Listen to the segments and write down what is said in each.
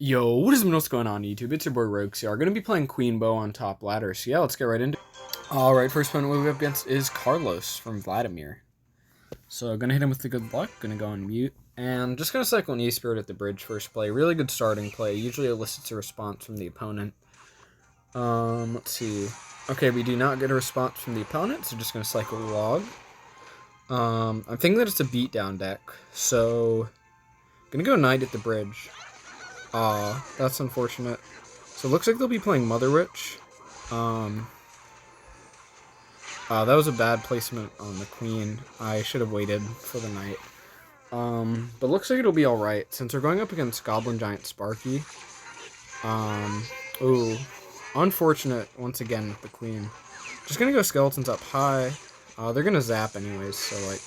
Yo, what is what's going on YouTube? It's your boy Rogues here. We're going to be playing Queen Bow on top ladder, so yeah, let's get right into it. Alright, first opponent we'll go up against is Carlos from Vladimir. So going to hit him with the good luck, going to go on mute, and just going to cycle an E-Spirit at the bridge first play. Really good starting play, usually elicits a response from the opponent. Let's see. Okay, we do not get a response from the opponent, so just going to cycle log. I'm thinking that it's a beatdown deck, so going to go Knight at the bridge. That's unfortunate. So it looks like they'll be playing Mother Witch. That was a bad placement on the Queen. I should have waited for the Knight. But looks like it'll be alright, since we're going up against Goblin Giant Sparky. Ooh. Unfortunate, once again, with the Queen. Just gonna go Skeletons up high. They're gonna zap anyways, so, like,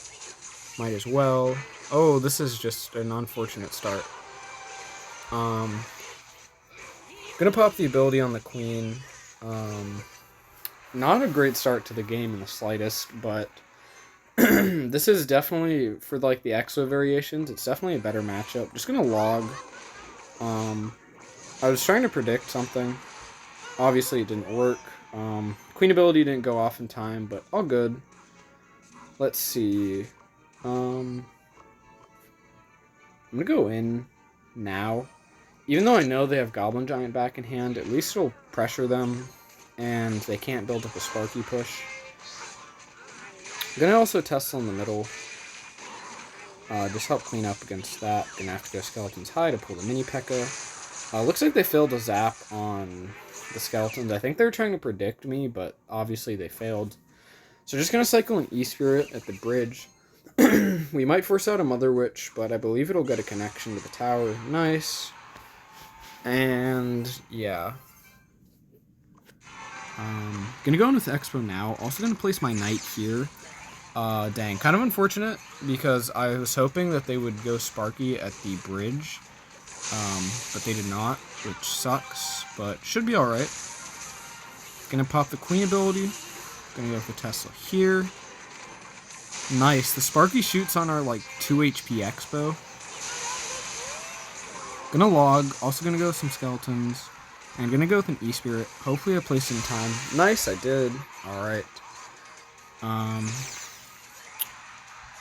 might as well. Oh, this is just an unfortunate start. Gonna pop the ability on the Queen. Not a great start to the game in the slightest, but this is definitely, for like the EXO variations, it's definitely a better matchup. Just gonna log. I was trying to predict something. Obviously it didn't work. Queen ability didn't go off in time, but all good. Let's see. I'm gonna go in now. Even though I know they have Goblin Giant back in hand, at least it'll pressure them, and they can't build up a Sparky push. I'm gonna also Tesla in the middle. Just help clean up against that. Gonna have to go Skeletons high to pull the Mini P.E.K.K.A. Looks like they failed a zap on the Skeletons. I think they were trying to predict me, but obviously they failed. So just gonna cycle an E-Spirit at the bridge. We might force out a Mother Witch, but I believe it'll get a connection to the tower. Nice. And yeah. Gonna go in with Expo now. Also gonna place my Knight here. Dang, kind of unfortunate because I was hoping that they would go Sparky at the bridge. But they did not, which sucks, but should be alright. Gonna pop the Queen ability. Gonna go with the Tesla here. Nice. The Sparky shoots on our, like, 2 HP Expo. Gonna log. Also gonna go with some Skeletons. And gonna go with an E-Spirit. Hopefully I place in time. Nice, I did. Alright.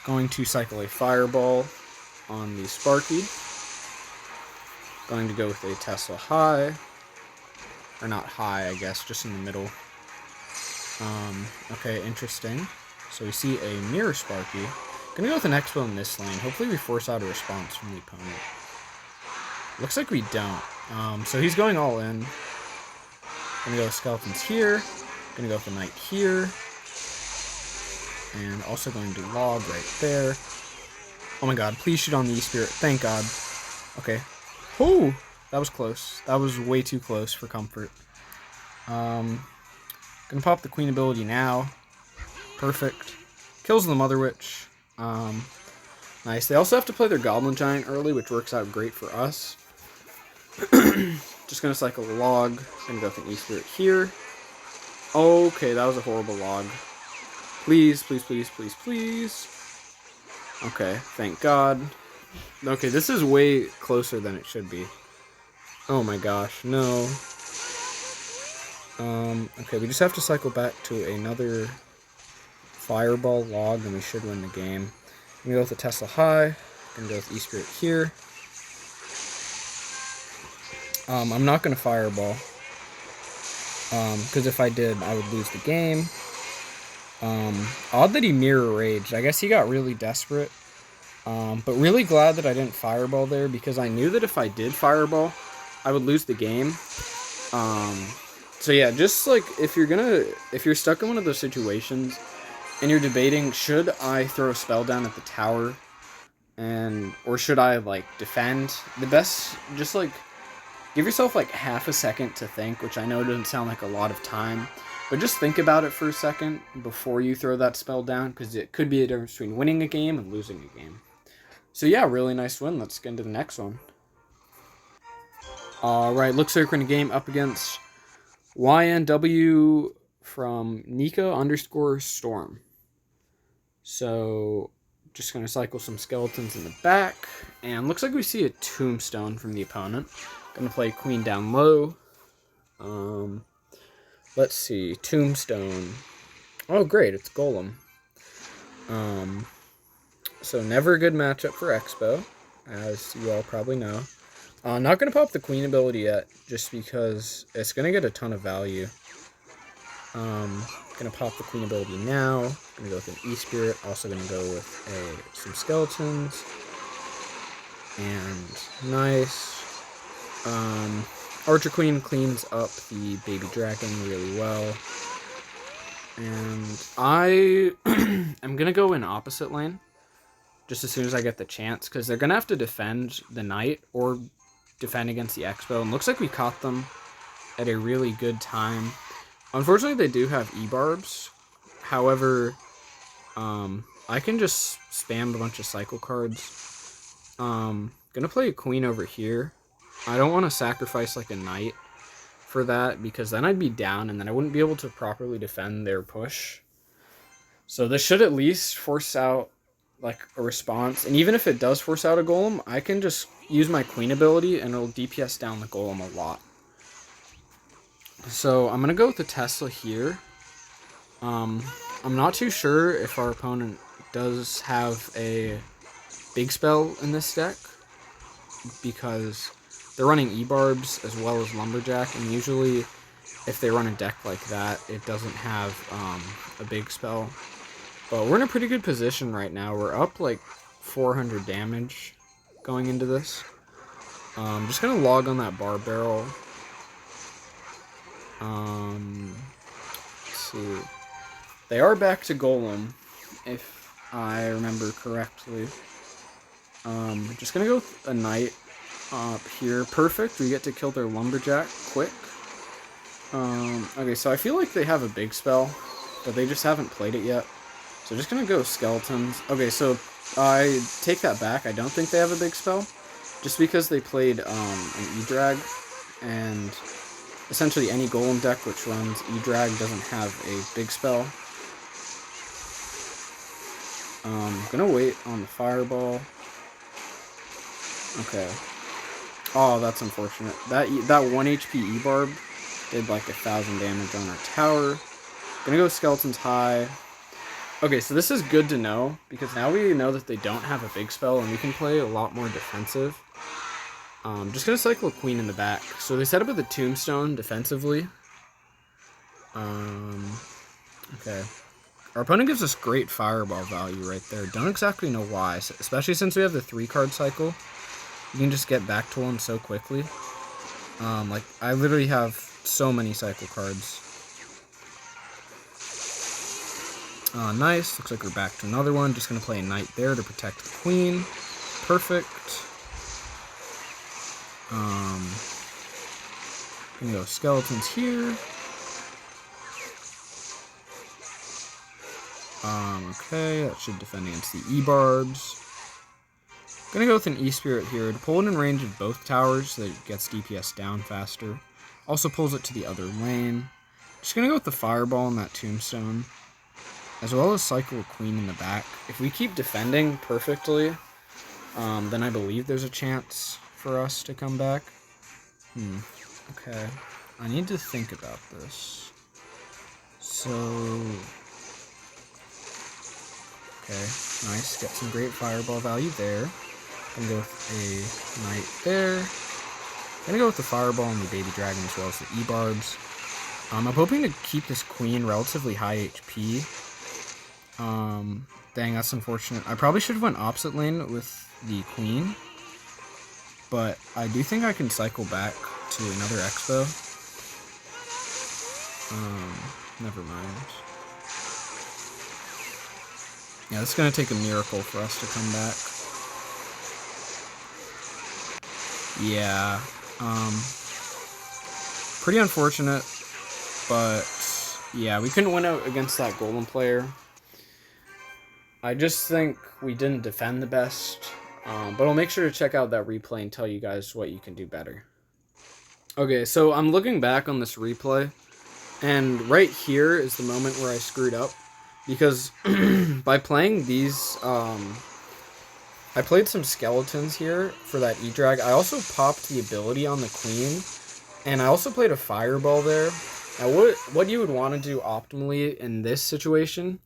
Going to cycle a Fireball on the Sparky. Going to go with a Tesla high. Or not high, I guess, just in the middle. Okay, interesting. So we see a Mirror Sparky. Gonna go with an Expo in this lane. Hopefully we force out a response from the opponent. Looks like we don't. So he's going all in. Gonna go with Skeletons here. Gonna go with the Knight here. And also going to log right there. Oh my god, please shoot on the E-Spirit. Thank god. Okay. Oh, that was close. That was way too close for comfort. Gonna pop the Queen ability now. Perfect. Kills the Mother Witch. Nice. They also have to play their Goblin Giant early, which works out great for us. Just gonna cycle the log. Gonna go with an E-Spirit here. Okay, that was a horrible log. Please, please, please, please, please. Okay, thank god. Okay, this is way closer than it should be. Oh my gosh, no. Okay, we just have to cycle back to another Fireball log, and we should win the game. I'm gonna go with the Tesla high. Gonna go with E-Spirit here. I'm not gonna Fireball. Because if I did, I would lose the game. Odd that he Mirror Raged. I guess he got really desperate. But really glad that I didn't Fireball there, because I knew that if I did Fireball, I would lose the game. So yeah, just like, if you're stuck in one of those situations, and you're debating, should I throw a spell down at the tower, or should I, like, defend? The best, just, like, give yourself, like, half a second to think, which I know doesn't sound like a lot of time, but just think about it for a second before you throw that spell down, because it could be a difference between winning a game and losing a game. So yeah, really nice win. Let's get into the next one. Alright, looks like we're in a game up against YNW from Nico_Storm. So Just going to cycle some skeletons in the back. And looks like we see a tombstone from the opponent. Going to play queen down low. Let's see. Tombstone. Oh, great. It's golem. So never a good matchup for Expo, as you all probably know. Not going to pop the queen ability yet, just because it's going to get a ton of value. Going to pop the queen ability now. Going to go with an E-Spirit. Also going to go with some skeletons. And nice. Archer Queen cleans up the baby dragon really well. And I am going to go in opposite lane just as soon as I get the chance, because they're going to have to defend the knight or defend against the Expo. And looks like we caught them at a really good time. Unfortunately, they do have E-Barbs. However, I can just spam a bunch of cycle cards. Gonna play a queen over here. I don't want to sacrifice like a knight for that, because then I'd be down and then I wouldn't be able to properly defend their push. So this should at least force out like a response. And even if it does force out a golem, I can just use my queen ability and it'll DPS down the golem a lot. So I'm going to go with the Tesla here. I'm not too sure if our opponent does have a big spell in this deck, because they're running E-Barbs as well as Lumberjack, and usually if they run a deck like that, it doesn't have a big spell. But we're in a pretty good position right now. We're up like 400 damage going into this. Just going to log on that bar barrel. Let's see. They are back to Golem, if I remember correctly. Just gonna go with a knight up here. Perfect. We get to kill their Lumberjack quick. Okay, so I feel like they have a big spell, but they just haven't played it yet. So just gonna go skeletons. Okay, so I take that back. I don't think they have a big spell, just because they played an E-Drag, and essentially any golem deck which runs E-Drag doesn't have a big spell. Gonna wait on the fireball. Okay. Oh, that's unfortunate. That 1 HP E-Barb did like 1,000 damage on our tower. Gonna go skeletons high. Okay, so this is good to know, because now we know that they don't have a big spell and we can play a lot more defensive. Just gonna cycle a queen in the back. So they set up with a tombstone defensively. Okay. Our opponent gives us great fireball value right there. Don't exactly know why, especially since we have the 3-card cycle. You can just get back to one so quickly. Like, I literally have so many cycle cards. Nice. Looks like we're back to another one. Just gonna play a knight there to protect the queen. Perfect. Gonna go skeletons here. Okay, that should defend against the E-Barbs. Gonna go with an E-Spirit here to pull it in range of both towers so that it gets DPS down faster. Also pulls it to the other lane. Just gonna go with the fireball and that tombstone, as well as cycle a queen in the back. If we keep defending perfectly, then I believe there's a chance for us to come back. Okay. I need to think about this. So... okay, nice. Get some great fireball value there. Gonna go with a knight there. Gonna go with the fireball and the baby dragon as well as the E-Barbs. I'm hoping to keep this queen relatively high HP. Dang, that's unfortunate. I probably should have went opposite lane with the queen, but I do think I can cycle back to another Expo. Never mind. Yeah, it's gonna take a miracle for us to come back. Yeah, pretty unfortunate, but yeah, we couldn't win out against that golem player. I just think we didn't defend the best, but I'll make sure to check out that replay and tell you guys what you can do better. Okay, so I'm looking back on this replay, and right here is the moment where I screwed up, because by playing these I played some skeletons here for that E-Drag. I also popped the ability on the queen, and I also played a fireball there. Now, what you would want to do optimally in this situation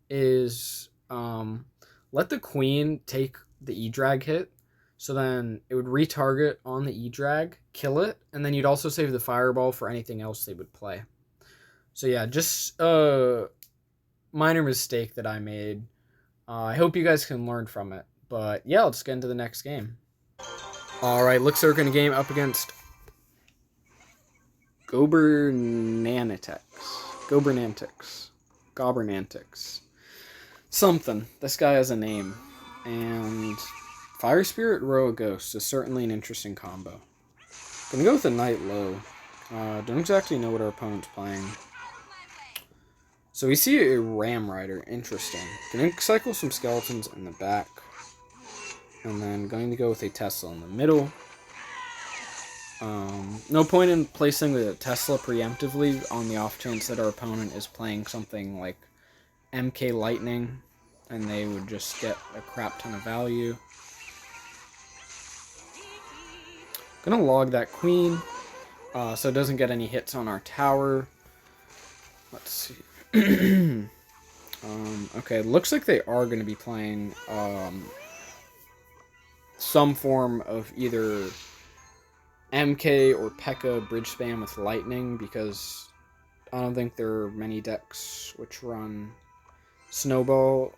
is let the queen take the E-Drag hit, so then it would retarget on the E-Drag, kill it, and then you'd also save the fireball for anything else they would play. So yeah, just a minor mistake that I made. I hope you guys can learn from it. But yeah, let's get into the next game. Alright, looks like we're going to game up against Gobernantix. Gobernantix. Something. This guy has a name. And Fire Spirit, Royal Ghost is certainly an interesting combo. Gonna go with a Knight Low. Don't exactly know what our opponent's playing. So we see a Ram Rider. Interesting. Gonna cycle some skeletons in the back. And then going to go with a Tesla in the middle. No point in placing the Tesla preemptively on the off chance that our opponent is playing something like MK Lightning, and they would just get a crap ton of value. Gonna log that queen, so it doesn't get any hits on our tower. Let's see. Okay, looks like they are going to be playing some form of either MK or P.E.K.K.A bridge spam with lightning, because I don't think there are many decks which run snowball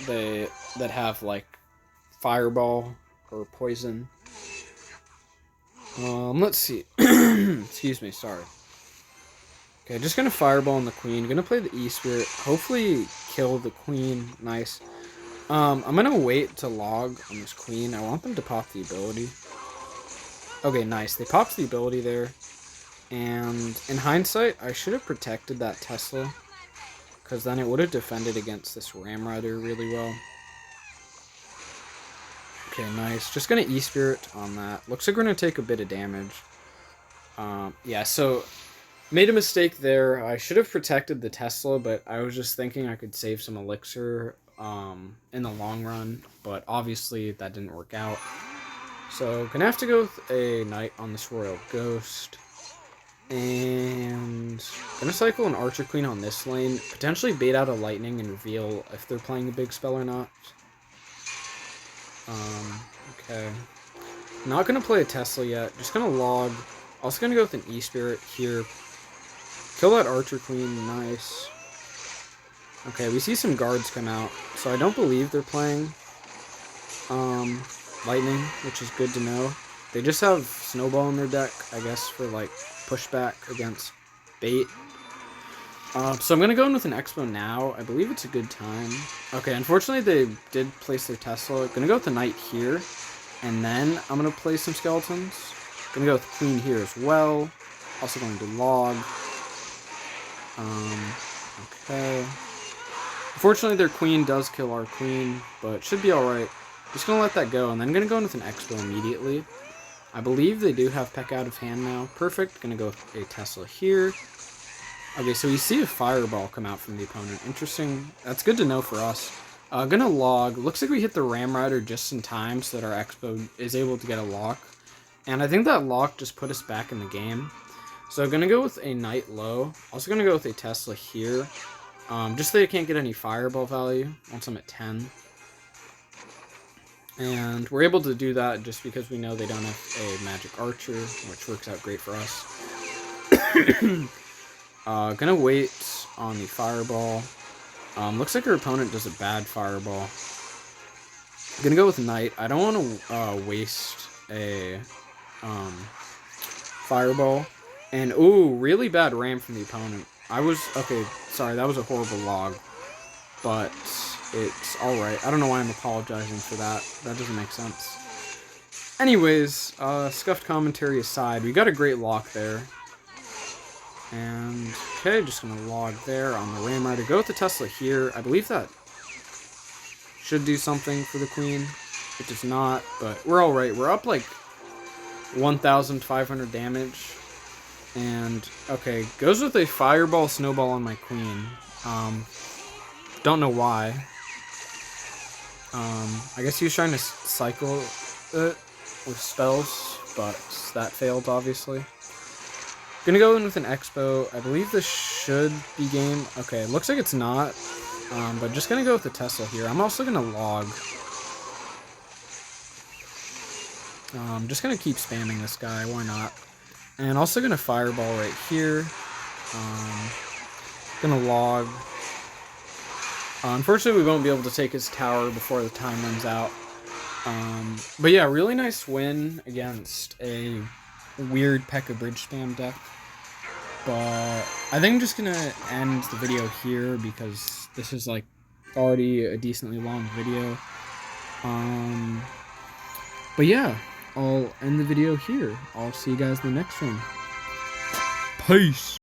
that have like fireball or poison. Let's see. Excuse me, sorry. Okay, just gonna fireball on the queen. Gonna play the E-Spirit. Hopefully kill the queen. Nice. I'm gonna wait to log on this queen. I want them to pop the ability. Okay, nice. They popped the ability there. And in hindsight, I should have protected that Tesla, because then it would have defended against this Ram Rider really well. Okay, nice. Just gonna E-Spirit on that. Looks like we're gonna take a bit of damage. Yeah, so made a mistake there. I should have protected the Tesla, but I was just thinking I could save some elixir in the long run, but obviously that didn't work out. So gonna have to go with a Knight on this Royal Ghost. And gonna cycle an Archer Queen on this lane. Potentially bait out a Lightning and reveal if they're playing a big spell or not. Okay. Not gonna play a Tesla yet. Just gonna log. Also gonna go with an E-Spirit here. Kill that Archer Queen. Nice. Okay, we see some guards come out. So I don't believe they're playing Lightning, which is good to know. They just have Snowball in their deck, I guess, for like pushback against bait. So I'm going to go in with an Expo now. I believe it's a good time. Okay, unfortunately they did place their Tesla. Going to go with the Knight here. And then I'm going to play some Skeletons. Going to go with the Queen here as well. Also going to log. Okay. Unfortunately their Queen does kill our Queen, but should be alright. Just going to let that go, and then going to go in with an Expo immediately. I believe they do have P.E.K.K.A out of hand now. Perfect. Going to go with a Tesla here. Okay, so we see a Fireball come out from the opponent. Interesting. That's good to know for us. Gonna log. Looks like we hit the Ram Rider just in time so that our Expo is able to get a lock. And I think that lock just put us back in the game. So gonna go with a Knight Low. Also gonna go with a Tesla here. Just so they can't get any Fireball value once I'm at 10. And we're able to do that just because we know they don't have a Magic Archer, which works out great for us. Gonna wait on the Fireball. Looks like our opponent does a bad Fireball. Gonna go with Knight. I don't want to waste a Fireball. And, ooh, really bad Ram from the opponent. Okay, sorry, that was a horrible log. But it's alright. I don't know why I'm apologizing for that. That doesn't make sense. Anyways, scuffed commentary aside, we got a great lock there. And, okay, just gonna log there on the Ram Rider. Go with the Tesla here. I believe that should do something for the Queen. It does not, but we're alright. We're up like 1,500 damage. And, okay, goes with a Fireball Snowball on my Queen. Don't know why. I guess he was trying to cycle it with spells, but that failed, obviously. Gonna go in with an Expo. I believe this should be game. Okay, looks like it's not. But just gonna go with the Tesla here. I'm also gonna log. Just gonna keep spamming this guy. Why not? And also gonna Fireball right here. Gonna log. Unfortunately, we won't be able to take his tower before the time runs out. But yeah, really nice win against a weird P.E.K.K.A. bridge spam deck. But I think I'm just gonna end the video here because this is like already a decently long video. But yeah, I'll end the video here. I'll see you guys in the next one. Peace!